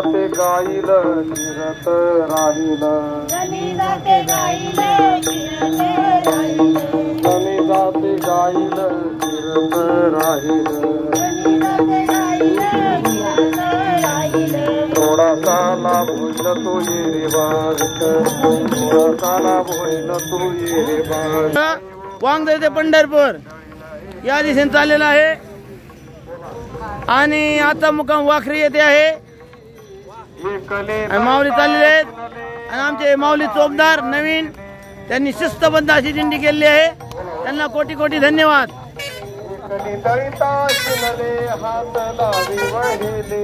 ते गाईल चिरत राहील गणी जाते गाईल चिरत राहील गणी जाते गाईल चिरत राहील गणी जाते गाईल चिरत राहील थोडासा लाभ होईल तो ये रे बारीक थोडासा लाभ होईल तो ये रे बारीक वांगदे ते पंढरपूर या दिशेने चाललेला आहे आणि आता मुक्काम वाखरी येथे आहे माऊली चाललेले आहेत आणि आमचे माऊली चोपदार नवीन त्यांनी शिस्तबद्ध अशी दिंडी केलेली आहे त्यांना कोटी कोटी धन्यवाद। हात लावी वहिले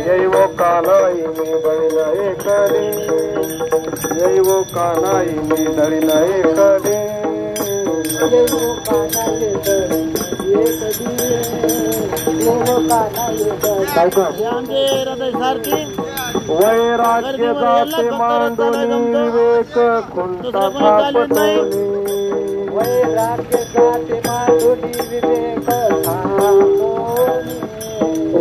जैव कानाई मी बळीला एकले जैव कानाई मी दळीला एकले वैराग्य जाते मांडून विवेक खुंटा थापटोनी वैराग्य जाते मांडून विवेक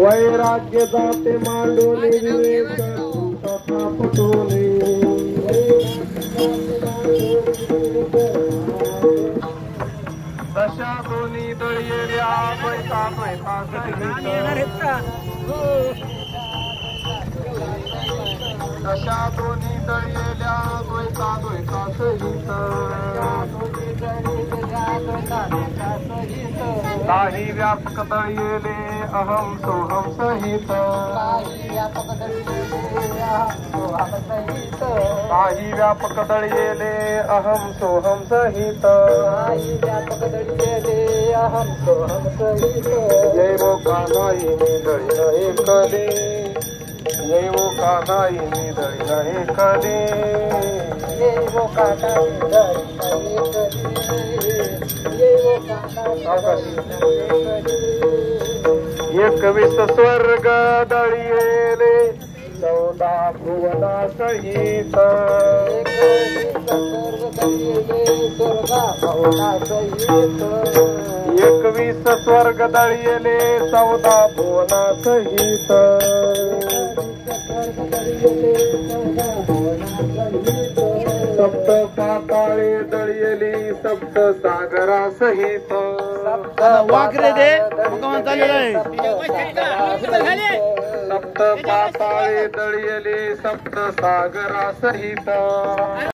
वैराग्य जाते मांडून विवेक खुंटा थापटोनी दशा दोन्ही दळलेल्या पैसा पैसा दशा दोन्ही दळलेल्या द्वैता द्वैता सहित काही व्यापक दळलेले अहम सोहम सहित काही व्यापक दळलेले अहम सोहम सहित जैव कानाई मी दळीला एकले जैव कानाई मी दळीला एकले जैव कानाई दळीला एकवीस स्वर्ग दळियेले 14 भुवना सहित 21 स्वर्ग दळियेले 14 भुवना सहित सप्त पाताळे दळियली सप्त सागरा सहित वाकरे दे मुक्काम चाललेला आहे सप्त पाताळे दळियली सप्त सागरा सहित